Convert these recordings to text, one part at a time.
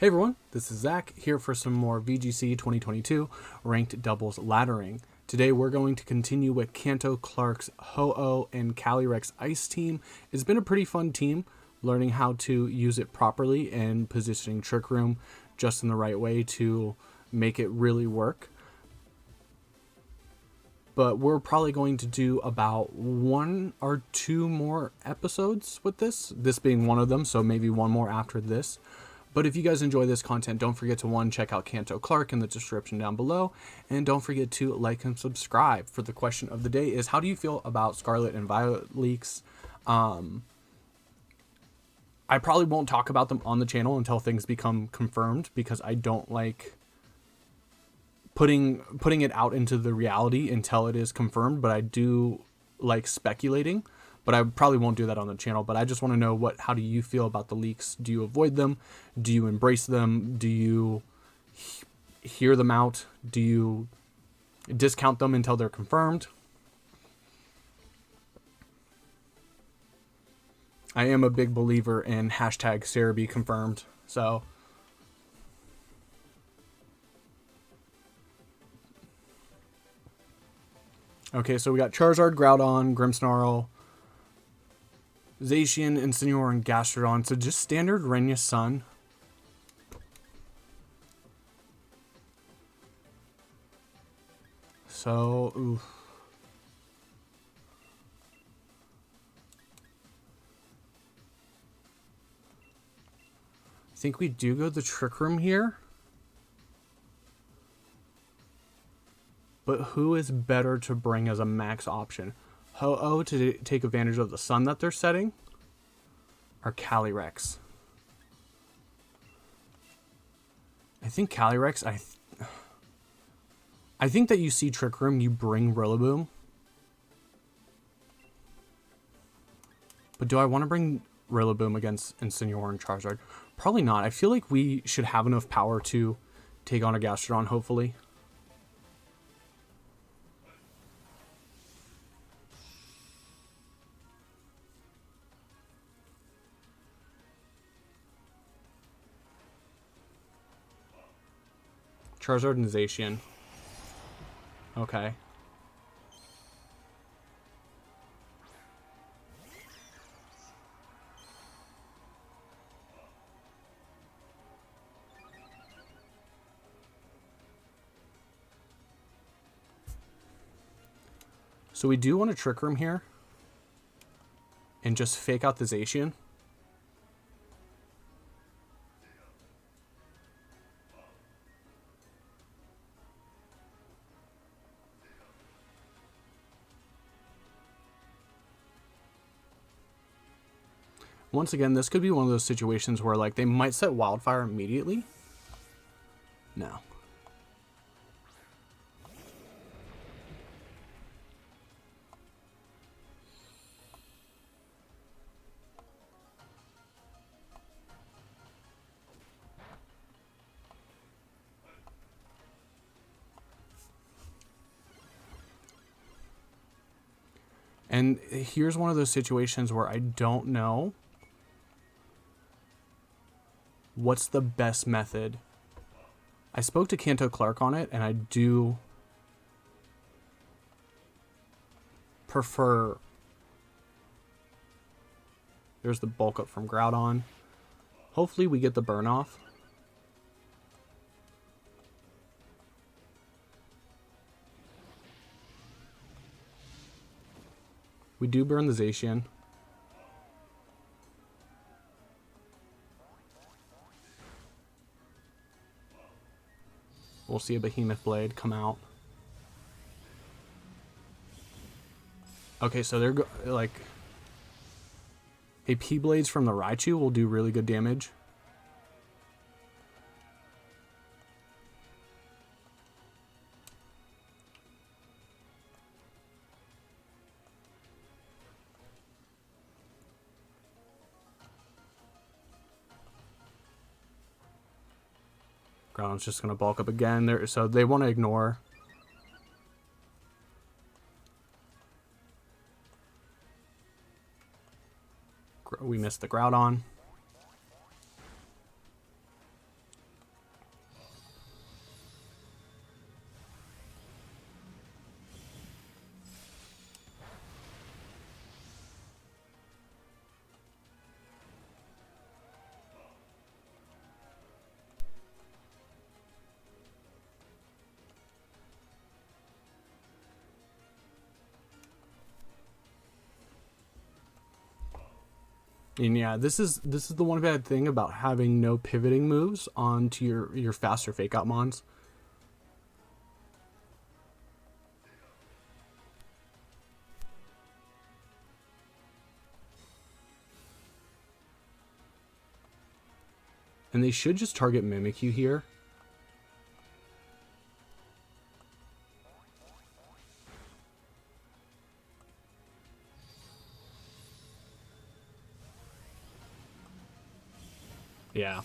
Hey everyone, this is Zach here for some more VGC 2022 ranked doubles laddering. Today we're going to continue with Kanto Clark's Ho-Oh and Calyrex Ice Team. It's been a pretty fun team, learning how to use it properly and positioning Trick Room just in the right way to make it really work. But we're probably going to do about 1 or 2 more episodes with this being one of them, so maybe one more after this. But if you guys enjoy this content, don't forget to check out Kanto Clark in the description down below. And don't forget to like and subscribe. For the question of the day is, how do you feel about Scarlet and Violet leaks? I probably won't talk about them on the channel until things become confirmed, because I don't like putting it out into the reality until it is confirmed. But I do like speculating. But I probably won't do that on the channel. But I just want to know, how do you feel about the leaks? Do you avoid them? Do you embrace them? Do you hear them out? Do you discount them until they're confirmed? I am a big believer in hashtag Cerebi confirmed. So okay, so we got Charizard, Groudon, Grimmsnarl, Zacian, Incine, and Gastrodon. So just standard Renya Sun. So, oof. I think we do go the Trick Room here. But who is better to bring as a max option? Ho-Oh to take advantage of the sun that they're setting, or Calyrex? I think Calyrex. I think that you see Trick Room, you bring Rillaboom. But do I want to bring Rillaboom against Incine and Charizard? Probably not. I feel like we should have enough power to take on a Gastrodon, hopefully. Charizard and Zacian. Okay. So we do want to Trick Room here and just fake out the Zacian. Once again, this could be one of those situations where, like, they might set Wildfire immediately. No. And here's one of those situations where I don't know what's the best method. I spoke to Kanto Clark on it, and I do prefer... There's the bulk up from Groudon. Hopefully we get the burn off. We do burn the Zacian. We'll see a Behemoth Blade come out. Okay, so they're like... A P-Blades from the Raichu will do really good damage. Groudon's just going to bulk up again. So they want to ignore. We missed the Groudon. And yeah, this is the one bad thing about having no pivoting moves onto your faster fake out mons. And they should just target Mimikyu here. Yeah.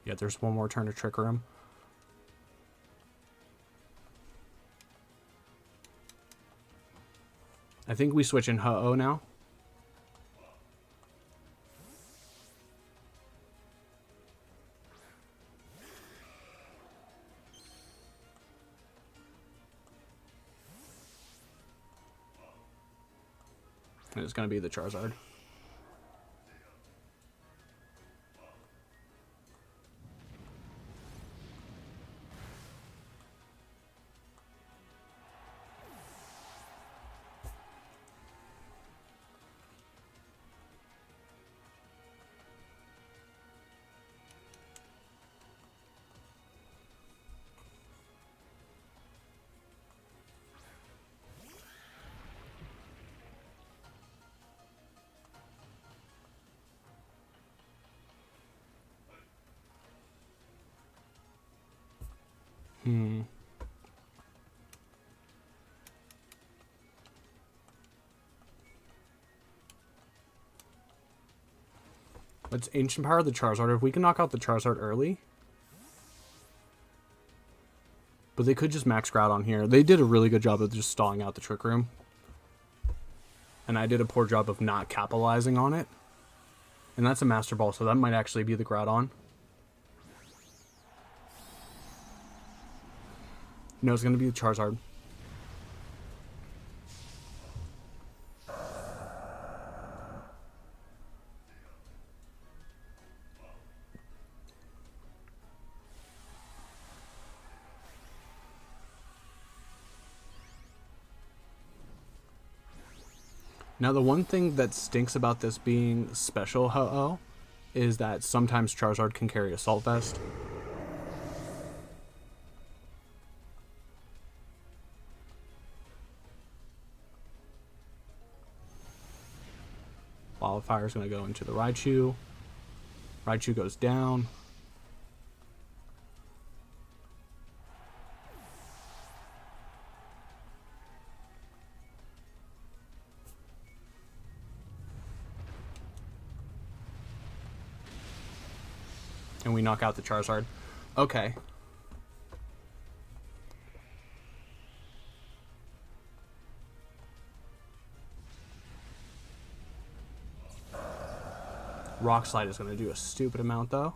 Yeah, there's one more turn to trigger him. I think we switch in Ho-Oh now. And it's going to be the Charizard. Let's Ancient Power the Charizard. If we can knock out the Charizard early. But they could just max Groudon here. They did a really good job of just stalling out the Trick Room. And I did a poor job of not capitalizing on it. And that's a Master Ball, so that might actually be the Groudon. No, it's going to be the Charizard. Now, the one thing that stinks about this being special Ho-Oh is that sometimes Charizard can carry Assault Vest. Wildfire is going to go into the Raichu. Raichu goes down. And we knock out the Charizard. Okay. Rock Slide is going to do a stupid amount, though.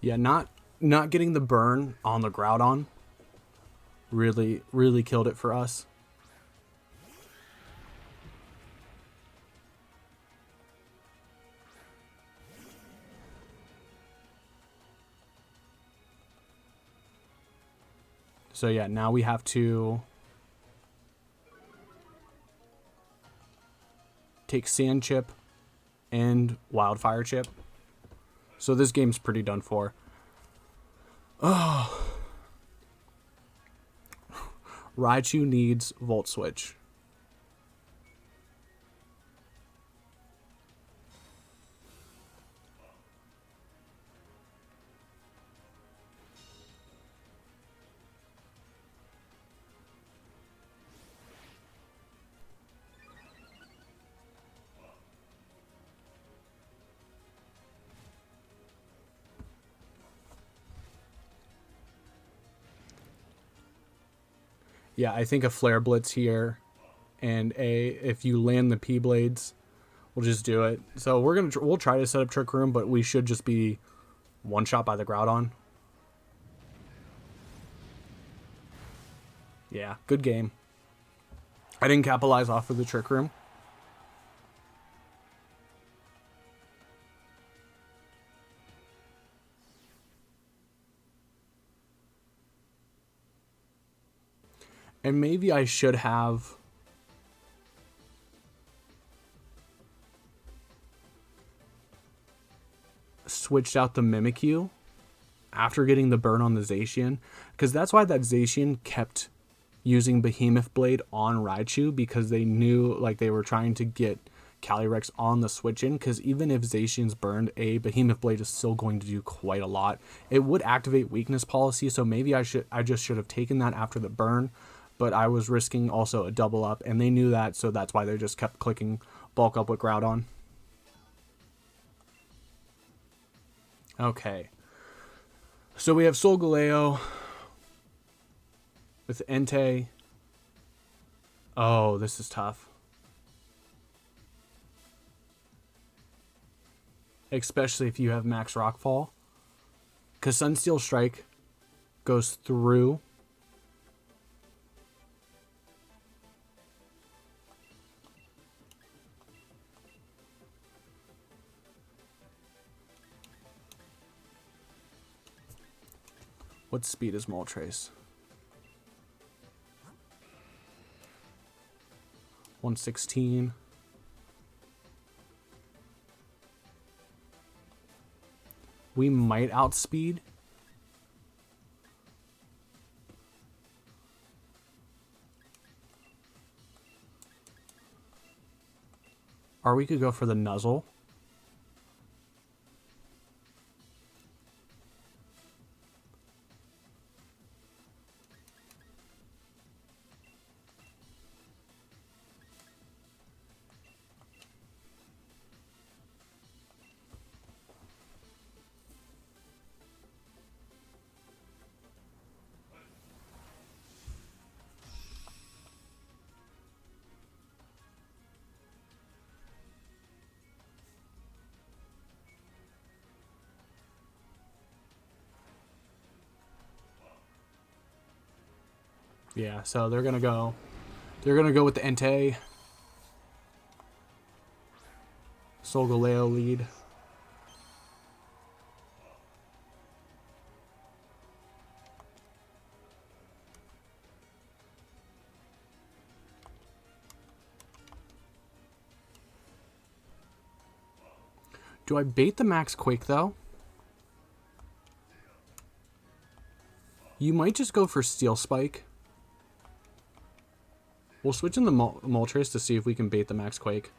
Yeah, not getting the burn on the Groudon really killed it for us. So yeah, now we have to take Sand Chip and Wildfire Chip. So this game's pretty done for. Oh. Raichu needs Volt Switch. Yeah, I think a Flare Blitz here and if you land the P blades, we'll just do it. So we'll try to set up Trick Room, but we should just be one shot by the Groudon. Yeah, good game. I didn't capitalize off of the Trick Room. And maybe I should have switched out the Mimikyu after getting the burn on the Zacian, because that's why that Zacian kept using Behemoth Blade on Raichu, because they knew like they were trying to get Calyrex on the switch in, because even if Zacian's burned, a Behemoth Blade is still going to do quite a lot. It would activate weakness policy, so maybe I just should have taken that after the burn, but I was risking also a double up, and they knew that, so that's why they just kept clicking bulk up with Groudon. Okay. So we have Solgaleo with Entei. Oh, this is tough. Especially if you have Max Rockfall. Because Sunsteel Strike goes through. What speed is Moltres? 116. We might outspeed. Or we could go for the Nuzzle. Yeah, so they're gonna go with the Entei. Solgaleo lead. Do I bait the Max Quake though? You might just go for Steel Spike. We'll switch in the Moltres to see if we can bait the Max Quake.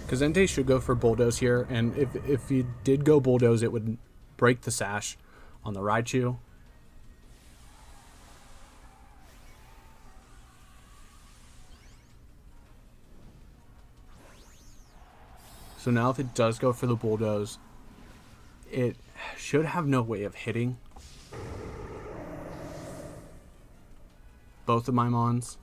Because Entei should go for Bulldoze here, and if he did go Bulldoze, it would break the Sash on the Raichu. So now if it does go for the Bulldoze, it should have no way of hitting both of my Mons.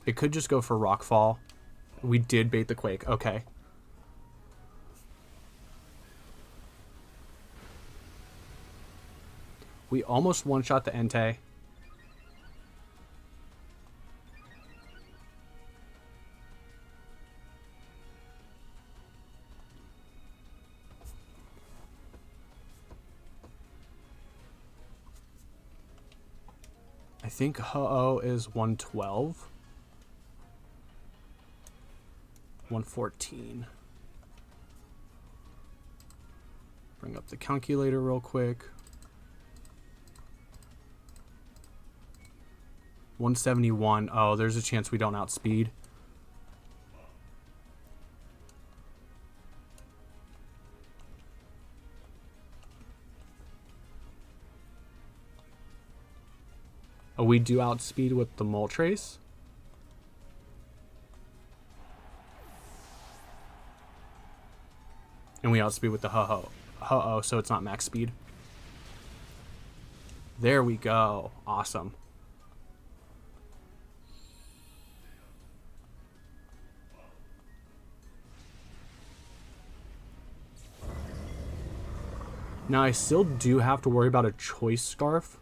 It could just go for Rockfall. We did bait the Quake. Okay. We almost one-shot the Entei. I think Ho-Oh is 112. 114. Bring up the calculator real quick. 171. Oh, there's a chance we don't outspeed. Oh, we do outspeed with the Moltres. And we outspeed with the Ho-Oh, so it's not max speed. There we go. Awesome. Now, I still do have to worry about a Choice Scarf.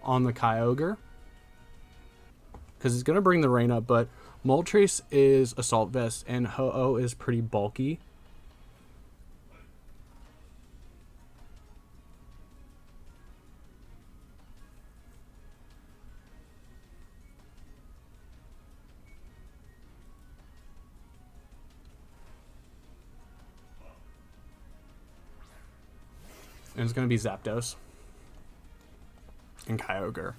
On the Kyogre. Because it's going to bring the rain up, but Moltres is Assault Vest, and Ho-Oh is pretty bulky. And it's going to be Zapdos. And Kyogre.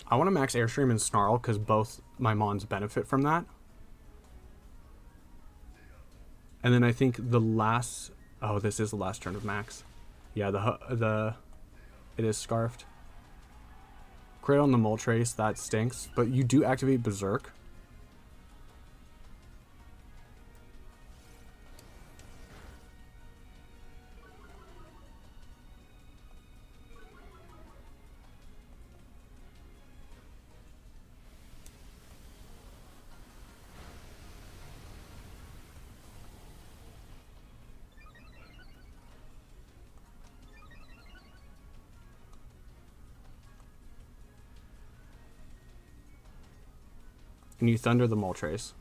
I want to max Airstream and Snarl because both my Mons benefit from that. And then I think the last... Oh, this is the last turn of max. Yeah, it is Scarfed. Crit on the Moltres, that stinks. But you do activate Berserk. And you Thunder the Moltres.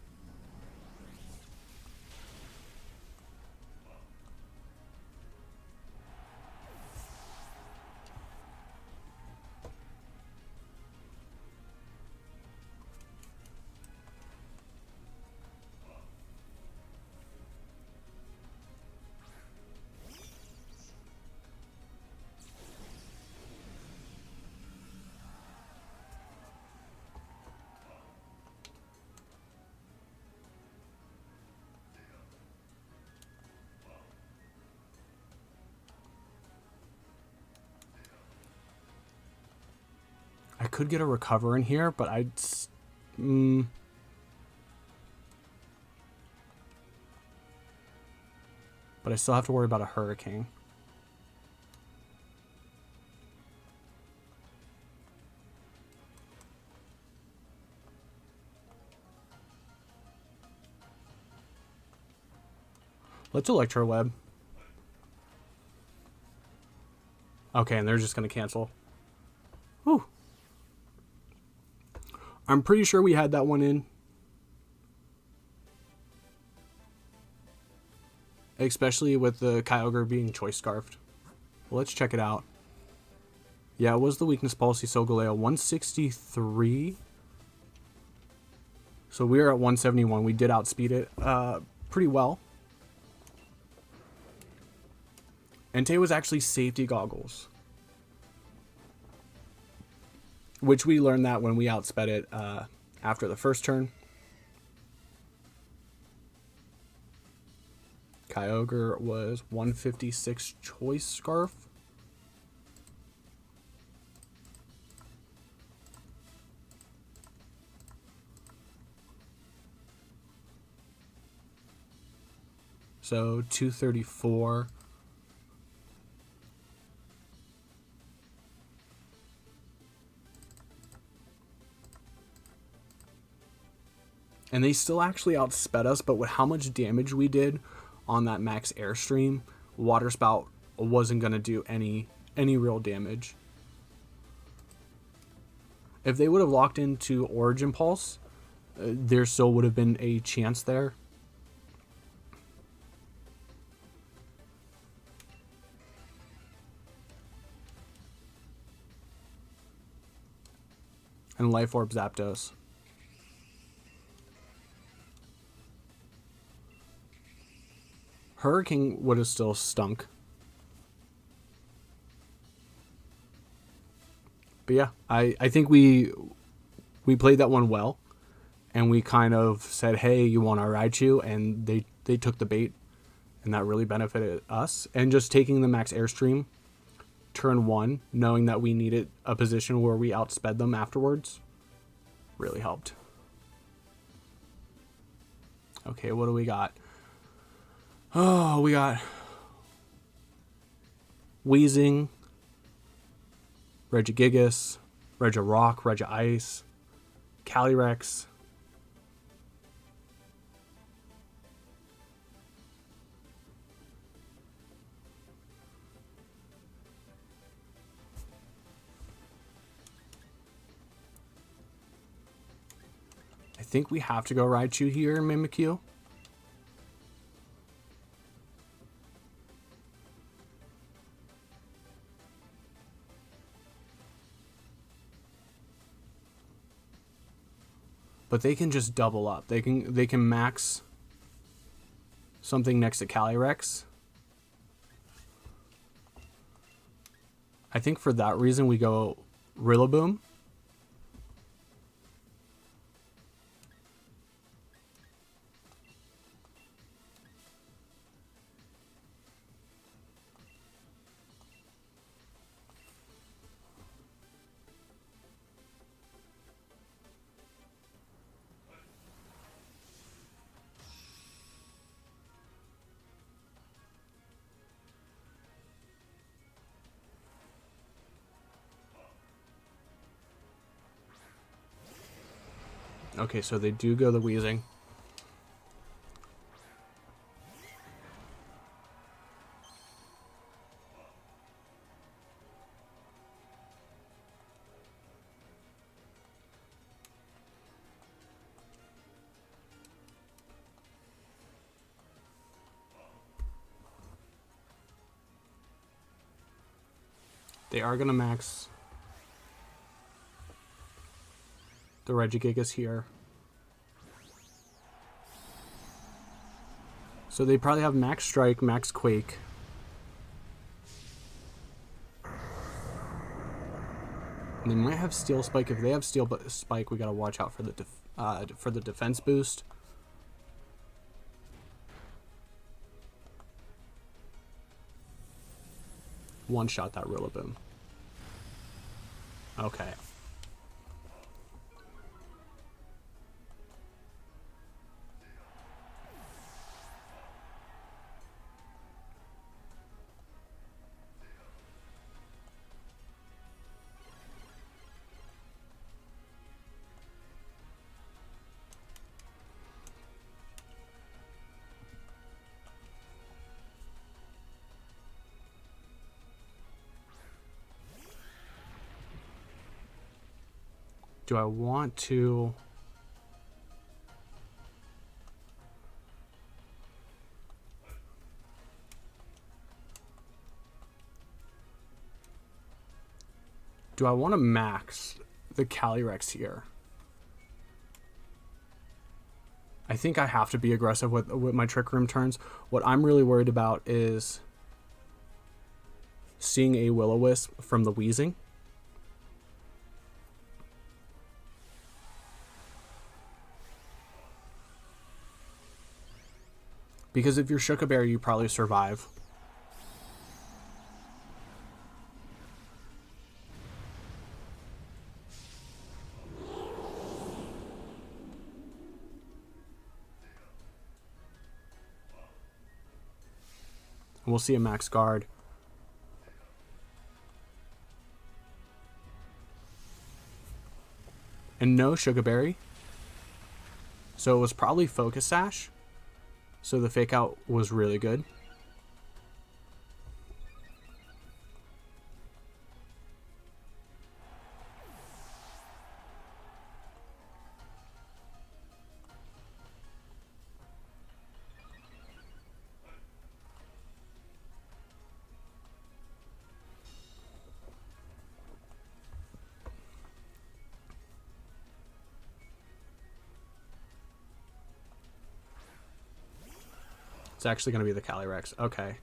I could get a Recover in here, but I'd... But I still have to worry about a Hurricane. Let's Electro Web. Okay, and they're just going to cancel. Whew. I'm pretty sure we had that one in. Especially with the Kyogre being Choice Scarfed. Well, let's check it out. Yeah, it was the Weakness Policy Solgaleo. 163. So we were at 171. We did outspeed it pretty well. Entei was actually Safety Goggles. Which we learned that when we outsped it after the first turn. Kyogre was 156 Choice Scarf. So 234. And they still actually outsped us, but with how much damage we did on that max Airstream, Water Spout wasn't going to do any real damage. If they would have locked into Origin Pulse, there still would have been a chance there. And Life Orb Zapdos. Hurricane would have still stunk. But yeah, I think we played that one well. And we kind of said, hey, you want our Raichu? And they took the bait. And that really benefited us. And just taking the max airstream turn 1, knowing that we needed a position where we outsped them afterwards, really helped. Okay, what do we got? Oh, we got Weezing, Regigigas, Regirock, Regi-Ice, Calyrex. I think we have to go Raichu here, Mimikyu. But they can just double up. They can max something next to Calyrex. I think for that reason we go Rillaboom. Okay, so they do go the Weezing. They are going to max the Regigigas here. So they probably have max strike, max quake. And they might have steel spike. If they have steel spike, we got to watch out for the defense boost. One shot that Rillaboom. Okay. Do I want to... Do I want to max the Calyrex here? I think I have to be aggressive with my Trick Room turns. What I'm really worried about is seeing a Will-O-Wisp from the Weezing. Because if you're Shook-a-Berry, you probably survive. We'll see a max guard. And no Shook-a-Berry. So it was probably Focus Sash. So the fake out was really good. It's actually going to be the Calyrex. Okay.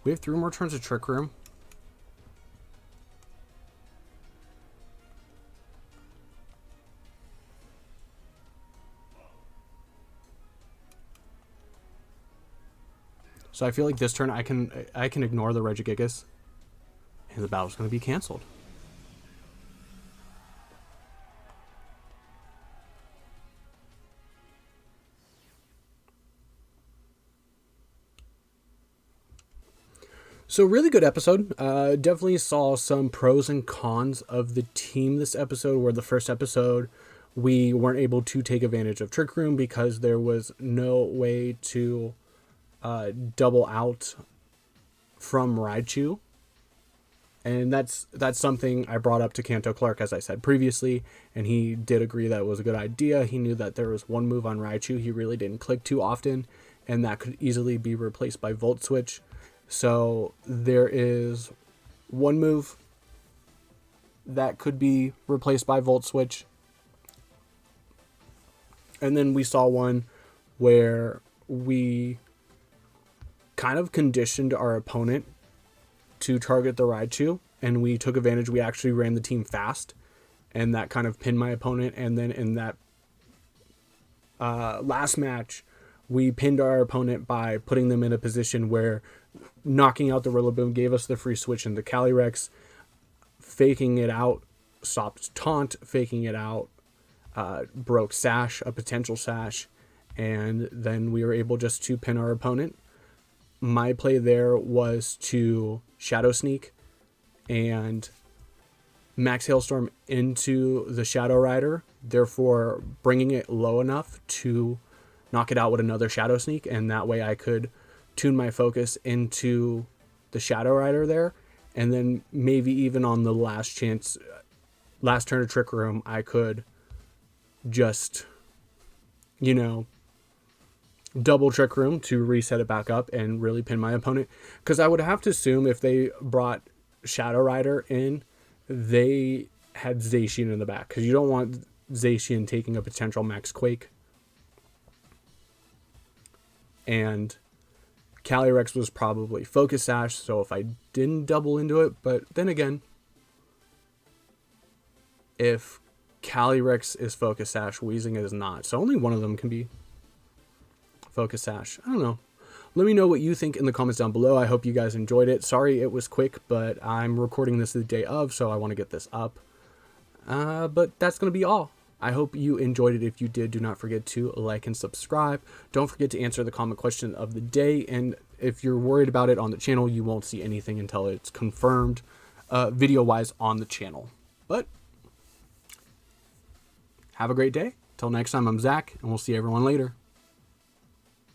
We have 3 more turns of Trick Room. So I feel like this turn I can ignore the Regigigas, and the battle's going to be canceled. So really good episode. Definitely saw some pros and cons of the team this episode, where the first episode we weren't able to take advantage of Trick Room because there was no way to double out from Raichu. And that's something I brought up to Kanto Clark, as I said previously, and he did agree that it was a good idea. He knew that there was one move on Raichu he really didn't click too often, and that could easily be replaced by Volt Switch. So there is one move that could be replaced by Volt Switch. And then we saw one where we kind of conditioned our opponent to target the Raichu, and we took advantage. We actually ran the team fast, and that kind of pinned my opponent. And then in that last match, we pinned our opponent by putting them in a position where knocking out the Rillaboom gave us the free switch into Calyrex, faking it out, stopped taunt, faking it out, broke Sash, a potential Sash, and then we were able just to pin our opponent. My play there was to Shadow Sneak and Max Hailstorm into the Shadow Rider, therefore bringing it low enough to knock it out with another Shadow Sneak, and that way I could tune my focus into the Shadow Rider there, and then maybe even on the last turn of Trick Room, I could just, double Trick Room to reset it back up and really pin my opponent. Because I would have to assume if they brought Shadow Rider in, they had Zacian in the back, because you don't want Zacian taking a potential Max Quake. And Calyrex was probably Focus Sash, so if I didn't double into it, but then again, if Calyrex is Focus Sash, Weezing is not. So only one of them can be Focus Sash. I don't know. Let me know what you think in the comments down below. I hope you guys enjoyed it. Sorry it was quick, but I'm recording this the day of, so I want to get this up. But that's going to be all. I hope you enjoyed it. If you did, do not forget to like and subscribe. Don't forget to answer the comment question of the day. And if you're worried about it on the channel, you won't see anything until it's confirmed video-wise on the channel. But have a great day. Till next time, I'm Zach, and we'll see everyone later.